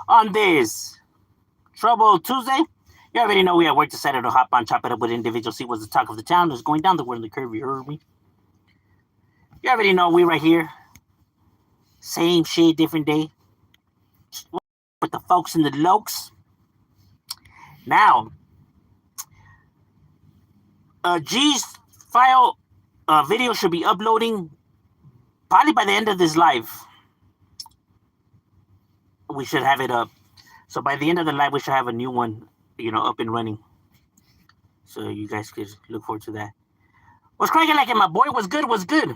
on this Trouble Tuesday. You already know we at work decided to hop on, chop it up with individual. See what's the talk of the town. Just going down the word in the curve. You heard me. You already know we right here. Same shit, different day. With the folks in the lokes. Now, G's file video should be uploading probably by the end of this live. We should have it up. So by the end of the live, we should have a new one, up and running. So you guys could look forward to that. What's cracking like it, my boy? What's good? What's good?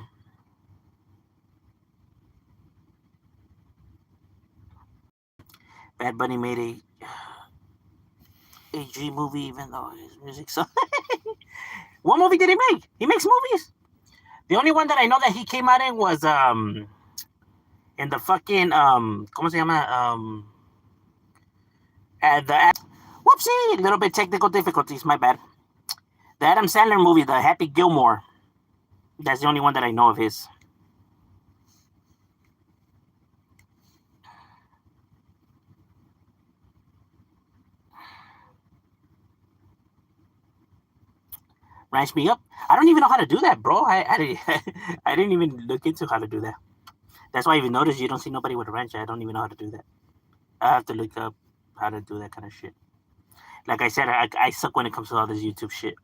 Bad Bunny made a G movie, even though his music sucks. What movie did he make? He makes movies. The only one that I know that he came out in was in the fucking ¿cómo se llama? At the whoopsie, a little bit technical difficulties. My bad. The Adam Sandler movie, the Happy Gilmore. That's the only one that I know of his. Ranch me up. I don't even know how to do that, bro. I didn't even look into how to do that. That's why I even noticed you don't see nobody with a wrench. I don't even know how to do that. I have to look up how to do that kind of shit. Like I said, I suck when it comes to all this YouTube shit.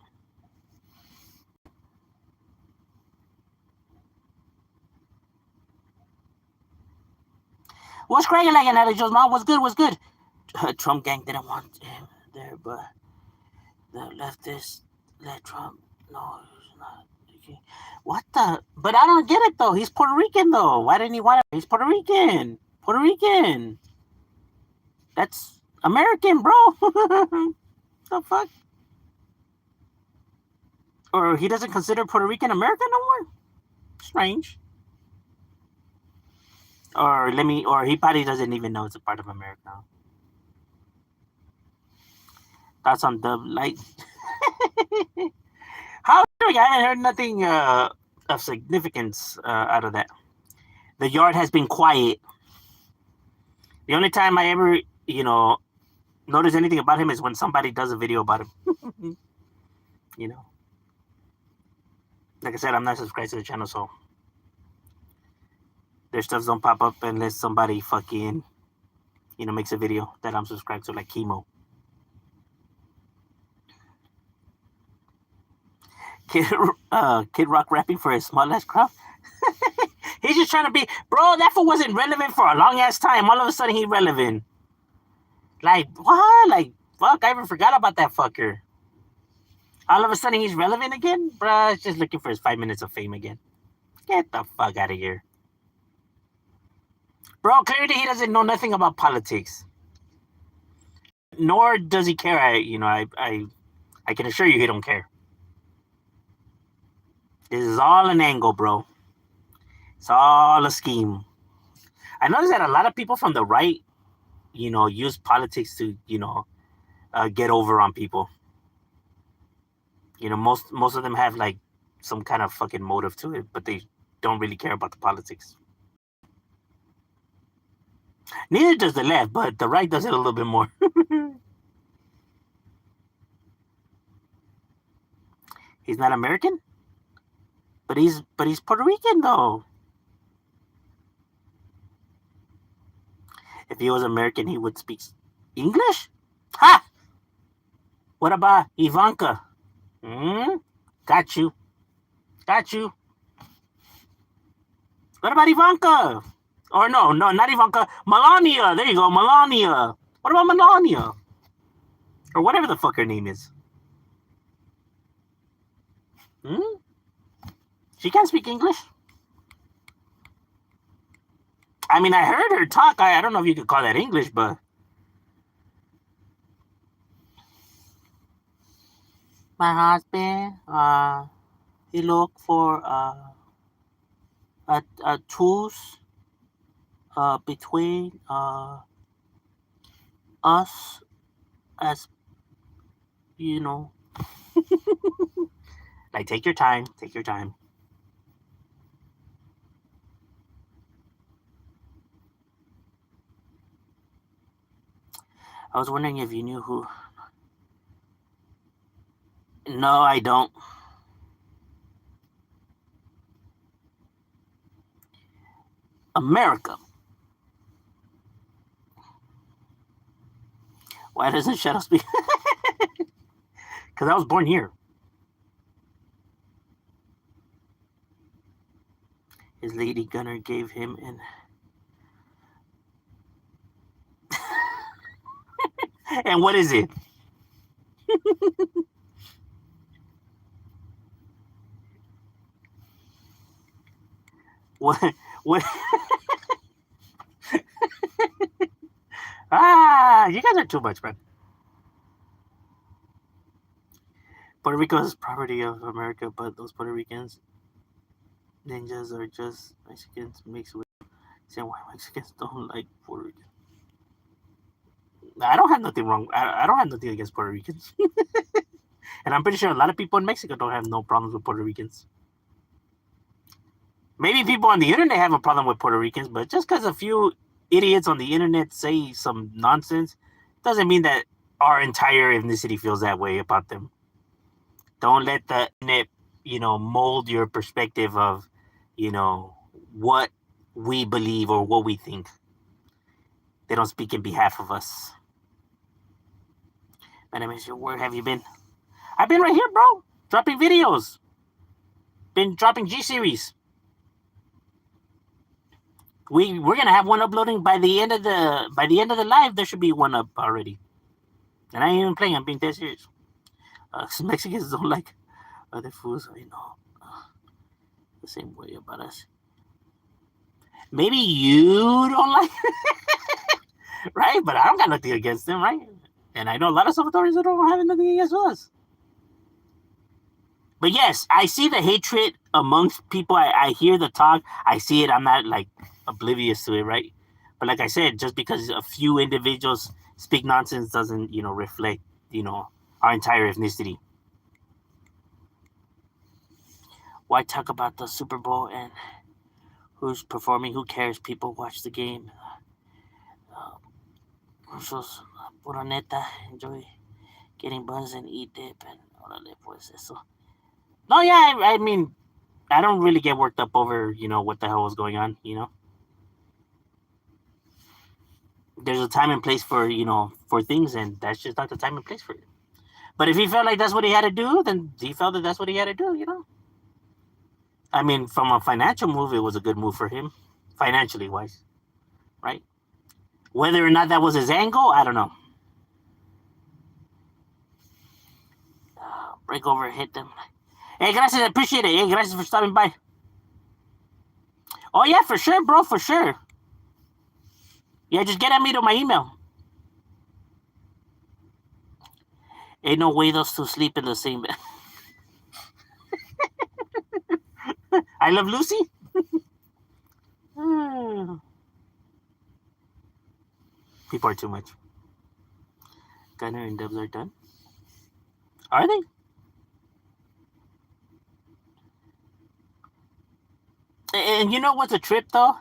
What's cracking like an Alex Joe's mom? What's good? What's good? Trump gang didn't want him there, but the leftists let Trump. No, he's not. What the? But I don't get it though. He's Puerto Rican though. Why didn't he want it? He's Puerto Rican. Puerto Rican. That's American, bro. The fuck? Or he doesn't consider Puerto Rican American no more? Strange. Or he probably doesn't even know it's a part of America. Thoughts on Dub Light? How? I haven't heard nothing of significance out of that. The yard has been quiet. The only time I ever, notice anything about him is when somebody does a video about him. Like I said, I'm not subscribed to the channel, so their stuff don't pop up unless somebody fucking, makes a video that I'm subscribed to, like Chemo. Kid Rock rapping for his small ass crowd. He's just trying to be, bro. That fool wasn't relevant for a long ass time. All of a sudden, he relevant. Like what? Like fuck! I even forgot about that fucker. All of a sudden, he's relevant again, bro. He's just looking for his 5 minutes of fame again. Get the fuck out of here, bro. Clearly, he doesn't know nothing about politics, nor does he care. I can assure you, he don't care. This is all an angle, bro. It's all a scheme. I noticed that a lot of people from the right, use politics to, get over on people. Most of them have like some kind of fucking motive to it, but they don't really care about the politics. Neither does the left, but the right does it a little bit more. He's not American, but he's Puerto Rican though. If he was American, he would speak English. Ha! What about Ivanka? Got you. Got you. What about Ivanka? Or no, not Ivanka. Melania. There you go, Melania. What about Melania? Or whatever the fuck her name is. She can't speak English. I mean, I heard her talk. I don't know if you could call that English, but my husband, he looked for a truce between us as like take your time. I was wondering if you knew who. No, I don't. America. Why doesn't Shadow speak? Because I was born here. His lady gunner gave him an. And what is it? What? What? You guys are too much, man. Puerto Rico is property of America, but those Puerto Ricans ninjas are just Mexicans mixed with. Saying why Mexicans don't like Puerto Rican. I don't have nothing wrong. I don't have nothing against Puerto Ricans. And I'm pretty sure a lot of people in Mexico don't have no problems with Puerto Ricans. Maybe people on the internet have a problem with Puerto Ricans, but just because a few idiots on the internet say some nonsense doesn't mean that our entire ethnicity feels that way about them. Don't let the internet, mold your perspective of, what we believe or what we think. They don't speak in behalf of us. My name is, where have you been? I've been right here, bro. Dropping videos. Been dropping G-Series. We're gonna have one uploading by the end of the live. There should be one up already. And I ain't even playing. I'm being dead serious. Mexicans don't like other foods. I know the same way about us. Maybe you don't like, right? But I don't got nothing against them, right? And I know a lot of Salvadorians that don't have nothing against us. But yes, I see the hatred amongst people. I hear the talk. I see it. I'm not like oblivious to it, right? But like I said, just because a few individuals speak nonsense doesn't, reflect, our entire ethnicity. Why talk about the Super Bowl and who's performing? Who cares? People watch the game. Pura neta, enjoy getting buns and eat dip and órale pues eso. No, yeah, I mean, I don't really get worked up over, what the hell was going on, There's a time and place for, for things, and that's just not the time and place for it. But if he felt like that's what he had to do, then he felt that that's what he had to do, I mean, from a financial move, it was a good move for him, financially wise, right? Whether or not that was his angle, I don't know. Break over, hit them. Hey, gracias, I appreciate it. Hey, gracias for stopping by. Oh, yeah, for sure, bro, for sure. Yeah, just get at me to my email. Ain't no way those two sleep in the same bed. I Love Lucy? People are too much. Gunner and Dubs are done. Are they? And you know what's a trip, though?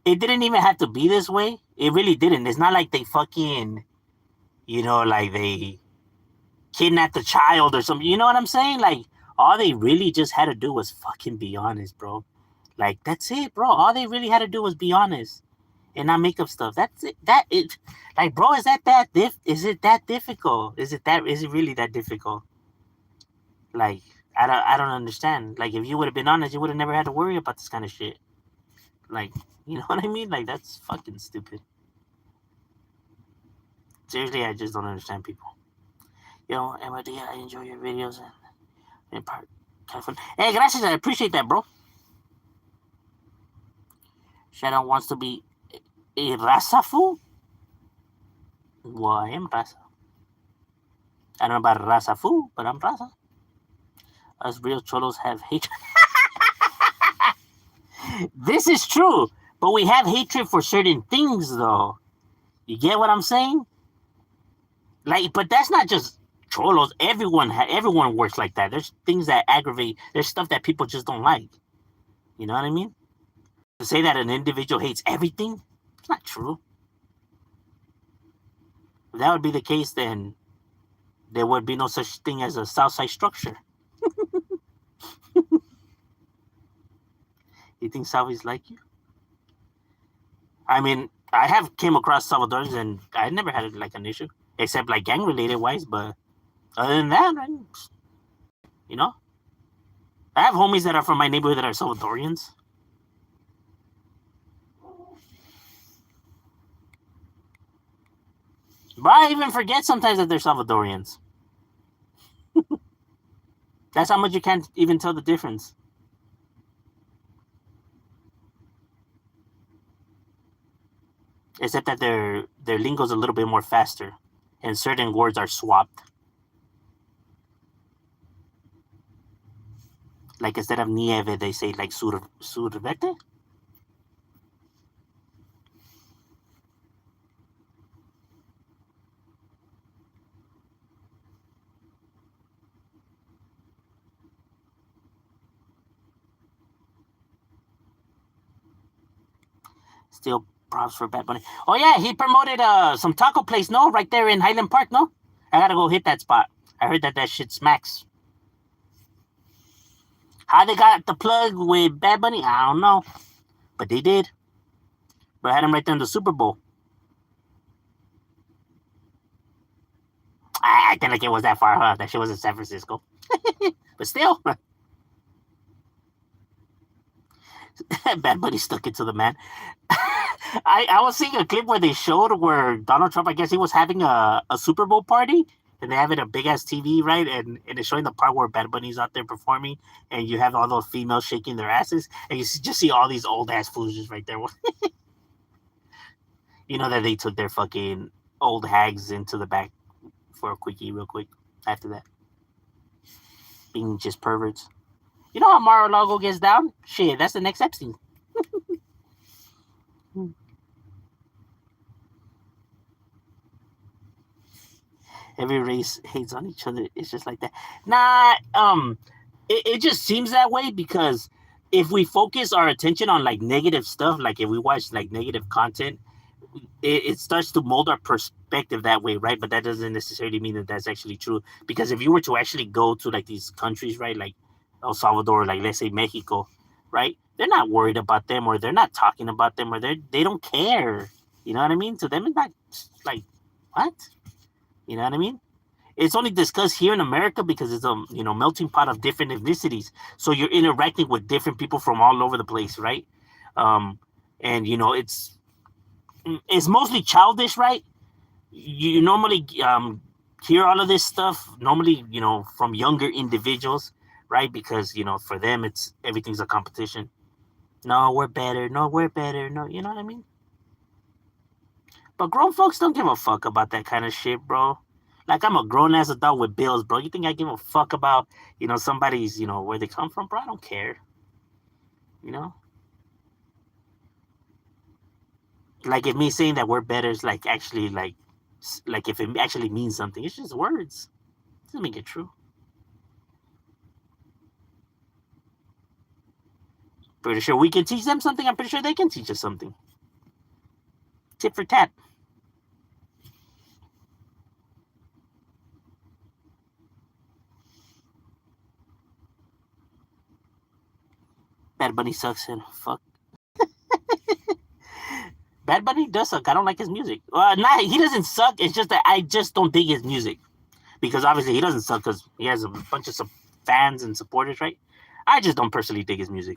It didn't even have to be this way. It really didn't. It's not like they fucking, like they kidnapped the child or something. You know what I'm saying? Like, all they really just had to do was fucking be honest, bro. Like, that's it, bro. All they really had to do was be honest and not make up stuff. That's it. Like, bro, is it that difficult? Is it really that difficult? Like, I don't understand. Like, if you would have been honest, you would have never had to worry about this kind of shit. Like, you know what I mean? Like, that's fucking stupid. Seriously, I just don't understand people. MOD, I enjoy your videos and in part, California. Hey, gracias, I appreciate that, bro. Shadow wants to be a raza fool? Well, I am raza. I don't know about raza fool, but I'm raza. Us real cholos have hatred. This is true, but we have hatred for certain things, though. You get what I'm saying? Like, but that's not just cholos. Everyone works like that. There's things that aggravate. There's stuff that people just don't like. You know what I mean? To say that an individual hates everything, it's not true. If that would be the case, then there would be no such thing as a Southside structure. You think Souths like you? I mean, I have came across Salvadorans and I never had like an issue, except like gang related wise. But other than that, you know, I have homies that are from my neighborhood that are Salvadorians. But I even forget sometimes that they're Salvadorians. That's how much you can't even tell the difference. Except that their lingo's a little bit more faster, and certain words are swapped. Like instead of nieve, they say like survete. Still props for Bad Bunny. Oh yeah, he promoted some taco place, no, right there in Highland Park, no. I gotta go hit that spot. I heard that shit smacks. How they got the plug with Bad Bunny, I don't know, but they did. But I had him right there in the Super Bowl. I didn't think it was that far, huh? That shit was in San Francisco. But still, Bad Bunny stuck it to the man. I was seeing a clip where they showed where Donald Trump, I guess he was having a Super Bowl party, and they have it a big ass TV, right? And it's showing the part where Bad Bunny's out there performing, and you have all those females shaking their asses, and you just see all these old ass fools just right there. You know that they took their fucking old hags into the back for a quickie, real quick. After that, being just perverts. You know how Mar-a-Lago gets down? Shit, that's the next Epstein. Every race hates on each other. It's just like that. Nah, it just seems that way because if we focus our attention on like negative stuff, like if we watch like negative content, it starts to mold our perspective that way, right? But that doesn't necessarily mean that that's actually true. Because if you were to actually go to like these countries, right, like El Salvador, like let's say Mexico, right? They're not worried about them, or they're not talking about them, or they don't care. You know what I mean? To them, it's not like what. You know what I mean? It's only discussed here in America because it's a melting pot of different ethnicities. So you're interacting with different people from all over the place, right? And it's mostly childish, right? You normally hear all of this stuff normally, from younger individuals, right? Because for them it's everything's a competition. No, we're better. No, we're better. No, you know what I mean? But grown folks don't give a fuck about that kind of shit, bro. Like I'm a grown ass adult with bills, bro. You think I give a fuck about, somebody's, where they come from, bro? I don't care. Like if me saying that we're better is like actually like if it actually means something, it's just words. It doesn't make it true. Pretty sure we can teach them something. I'm pretty sure they can teach us something. Tip for tat. Bad Bunny sucks and fuck. Bad Bunny does suck. I don't like his music. He doesn't suck. It's just that I just don't dig his music. Because obviously he doesn't suck because he has a bunch of fans and supporters, right? I just don't personally dig his music.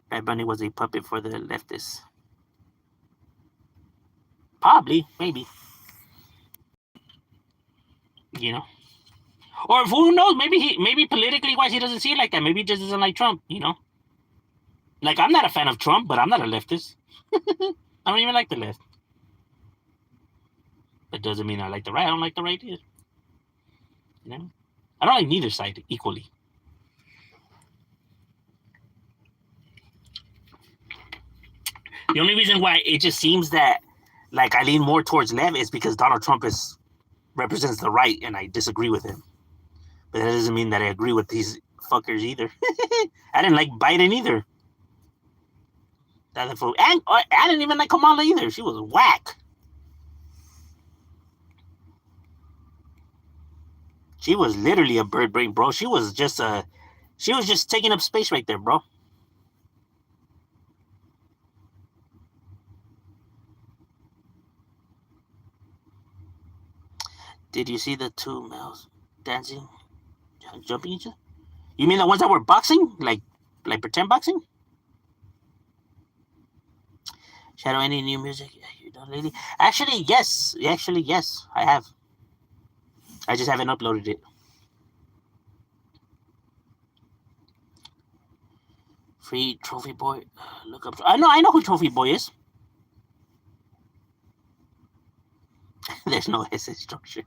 Bad Bunny was a puppet for the leftists. Probably, maybe. Or who knows? Maybe politically wise he doesn't see it like that. Maybe he just doesn't like Trump. Like I'm not a fan of Trump, but I'm not a leftist. I don't even like the left. That doesn't mean I like the right. I don't like the right either. I don't like neither side equally. The only reason why it just seems that like I lean more towards left is because Donald Trump represents the right and I disagree with him. But that doesn't mean that I agree with these fuckers either. I didn't like Biden either. That fool. And I didn't even like Kamala either. She was whack. She was literally a bird brain, bro. She was just taking up space right there, bro. Did you see the two males dancing, jumping each other? You mean the ones that were boxing, like pretend boxing? Shadow, any new music? You done lately? Actually, yes. Actually, yes. I have. I just haven't uploaded it. Free Trophy Boy. Look up. I know who Trophy Boy is. There's no S structure.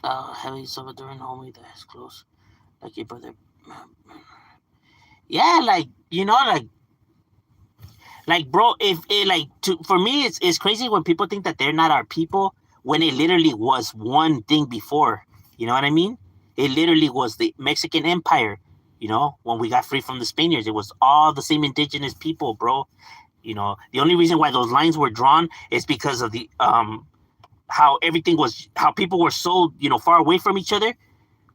Heavy Salvadoran homie that is close, like your brother. Yeah, bro. If it for me, it's crazy when people think that they're not our people when it literally was one thing before. You know what I mean? It literally was the Mexican Empire. You know, when we got free from the Spaniards, it was all the same indigenous people, bro. You know, the only reason why those lines were drawn is because of the how everything was, how people were so far away from each other.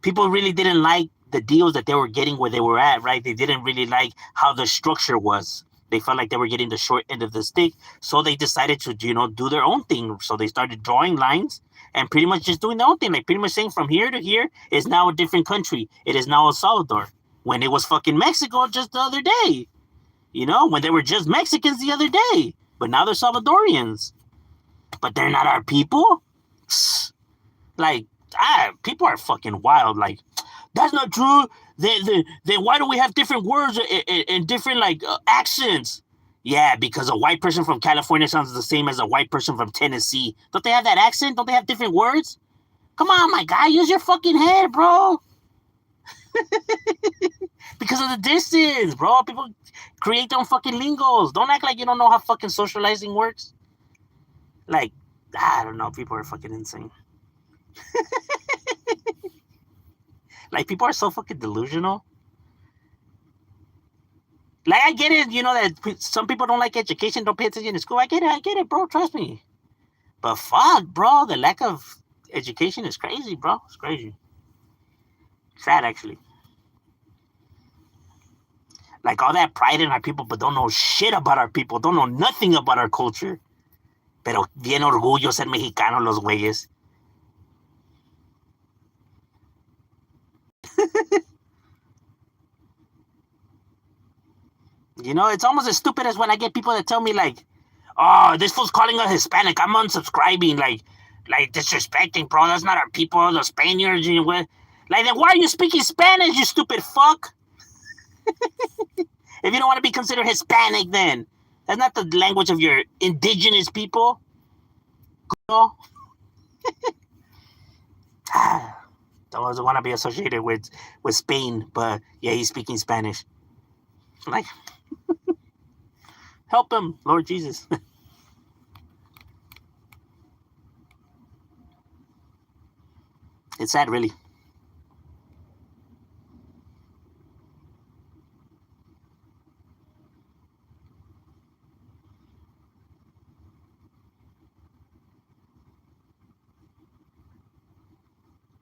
People really didn't like the deals that they were getting where they were at, right? They didn't really like how the structure was. They felt like they were getting the short end of the stick, so they decided to do their own thing. So they started drawing lines and pretty much just doing their own thing, like pretty much saying from here to here is now a different country. It is now El Salvador, when it was fucking Mexico just the other day. When they were just Mexicans the other day, but now they're Salvadorians. But they're not our people. Like, people are fucking wild. Like, that's not true. Then why do we have different words and different accents? Yeah, because a white person from California sounds the same as a white person from Tennessee. Don't they have that accent? Don't they have different words? Come on, my guy, use your fucking head, bro. Because of the distance, bro. People create their own fucking lingos. Don't act like you don't know how fucking socializing works. Like, I don't know. People are fucking insane. Like, people are so fucking delusional. Like, I get it, that some people don't like education, don't pay attention to school. I get it, bro. Trust me. But fuck, bro, the lack of education is crazy, bro. It's crazy. Sad, actually. Like, all that pride in our people, but don't know shit about our people. Don't know nothing about our culture. Pero bien orgullo ser mexicano los güeyes. It's almost as stupid as when I get people that tell me, like, oh, this fool's calling us Hispanic. I'm unsubscribing. Like disrespecting, bro. That's not our people. The Spaniards. Like, then why are you speaking Spanish, you stupid fuck? If you don't want to be considered Hispanic, then that's not the language of your indigenous people. No. Doesn't want to be associated with Spain, but yeah, he's speaking Spanish. Like, help him, Lord Jesus. It's sad, really.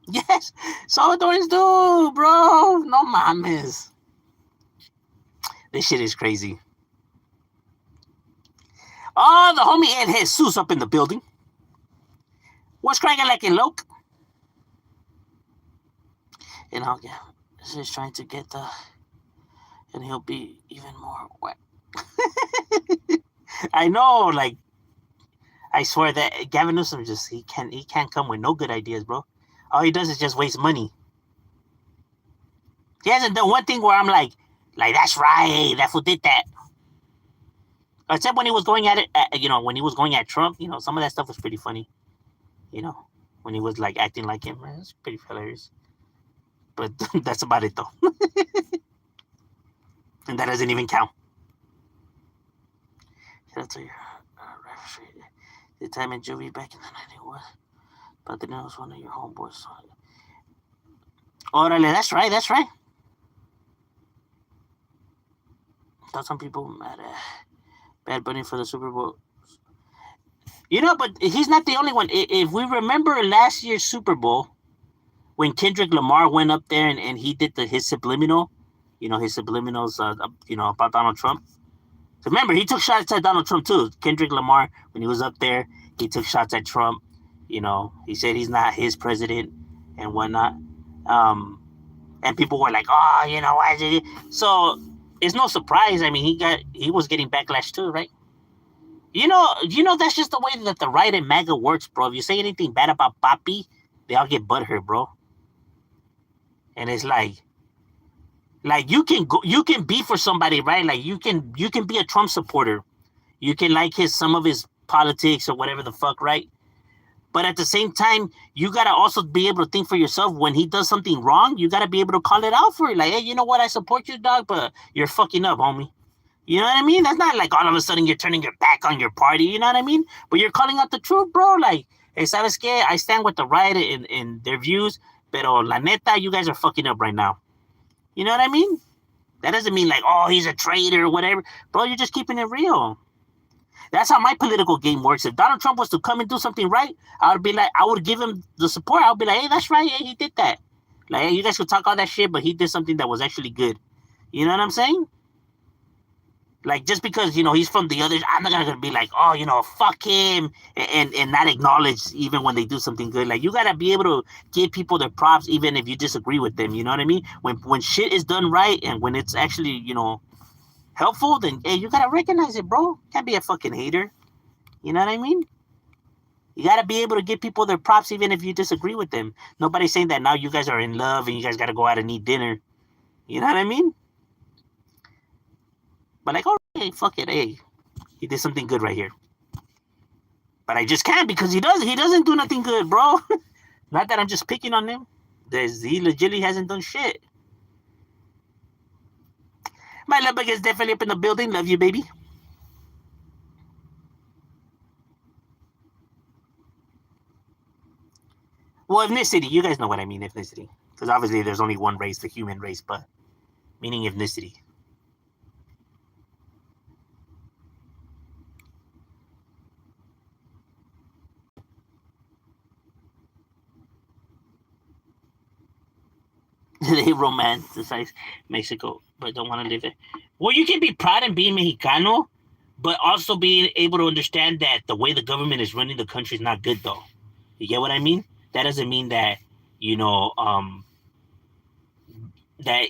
Yes, Salvadorians do, bro. No mames. This shit is crazy. Oh, the homie Ed Jesus up in the building. What's cracking like a loke? And I'll get. This is trying to get the. And he'll be even more wet. I know, like, I swear that Gavin Newsom he can't come with no good ideas, bro. All he does is just waste money. He hasn't done one thing where I'm like that's right, that fool did that. Except when he was going at it, when he was going at Trump, some of that stuff was pretty funny. When he was like acting like him, man, it's pretty hilarious. But that's about it though, and that doesn't even count. Shout out to your the time in juvie back in the 91. But then it was one of your homeboys. Orale, that's right, that's right. Thought some people mad at Bad Bunny for the Super Bowl. You know, but he's not the only one. If we remember last year's Super Bowl, when Kendrick Lamar went up there and he did his subliminal, his subliminals, about Donald Trump. So remember, he took shots at Donald Trump too. Kendrick Lamar, when he was up there, he took shots at Trump. He said he's not his president and whatnot. And people were like, oh, why is it? So it's no surprise. I mean, he was getting backlash too, right? That's just the way that the right and MAGA works, bro. If you say anything bad about Papi, they all get butthurt, bro. And it's like you can be for somebody, right? Like you can be a Trump supporter. You can like some of his politics or whatever the fuck, right? But at the same time, you gotta also be able to think for yourself. When he does something wrong, you gotta be able to call it out for it. Like, hey, you know what? I support you, dog, but you're fucking up, homie. You know what I mean? That's not like all of a sudden you're turning your back on your party. You know what I mean? But you're calling out the truth, bro. Like, hey, ¿sabes qué? I stand with the right in their views, pero la neta, you guys are fucking up right now. You know what I mean? That doesn't mean like, oh, he's a traitor or whatever. Bro, you're just keeping it real. That's how my political game works. If Donald Trump was to come and do something right, I would give him the support. I would be like, hey, that's right. Hey, he did that. Like, hey, you guys could talk all that shit, but he did something that was actually good. You know what I'm saying? Like, just because, he's from the others, I'm not going to be like, oh, fuck him, and not acknowledge even when they do something good. Like, you got to be able to give people their props even if you disagree with them. You know what I mean? When shit is done right and when it's actually, helpful, then, hey, you got to recognize it, bro. Can't be a fucking hater. You know what I mean? You got to be able to give people their props even if you disagree with them. Nobody's saying that now you guys are in love and you guys got to go out and eat dinner. You know what I mean? But like, oh, hey, fuck it, hey, he did something good right here. But I just can't because he doesn't do nothing good, bro. Not that I'm just picking on him. He legitimately hasn't done shit. My love bug is definitely up in the building. Love you, baby. Well, ethnicity. You guys know what I mean, ethnicity. Because obviously there's only one race, the human race, but meaning ethnicity. They romanticize Mexico, but don't want to live there. Well, you can be proud in being Mexicano, but also being able to understand that the way the government is running the country is not good, though. You get what I mean? That doesn't mean that, that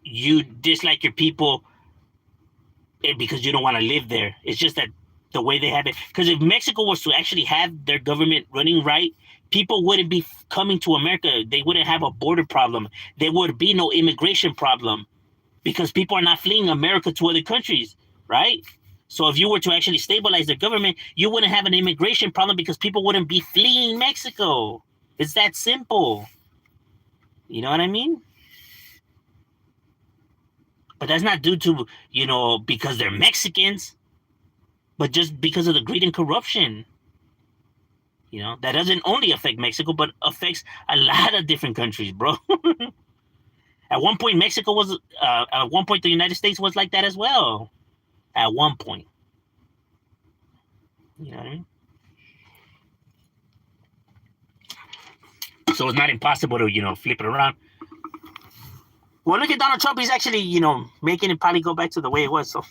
you dislike your people because you don't want to live there. It's just that the way they have it. Because if Mexico was to actually have their government running right, people wouldn't be coming to America. They wouldn't have a border problem. There would be no immigration problem because people are not fleeing America to other countries, right? So if you were to actually stabilize the government, you wouldn't have an immigration problem because people wouldn't be fleeing Mexico. It's that simple. You know what I mean? But that's not due to, because they're Mexicans, but just because of the greed and corruption. That doesn't only affect Mexico, but affects a lot of different countries, bro. At one point, Mexico was, at one point, the United States was like that as well. At one point. You know what I mean? So it's not impossible to, flip it around. Well, look at Donald Trump. He's actually, making it probably go back to the way it was. So.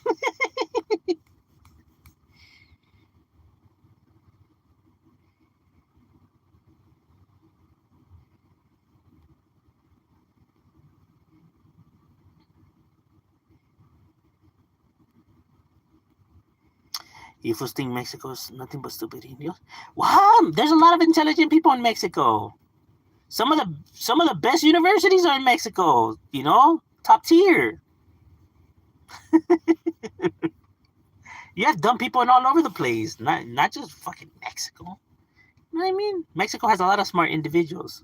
You first think Mexico is nothing but stupid Indios? Wow, there's a lot of intelligent people in Mexico. Some of the best universities are in Mexico. Top tier. You have dumb people in all over the place, not just fucking Mexico. You know what I mean? Mexico has a lot of smart individuals.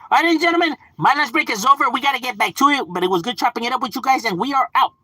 All right, ladies and gentlemen, My lunch break is over. We got to get back to it, but it was good chopping it up with you guys, and we are out.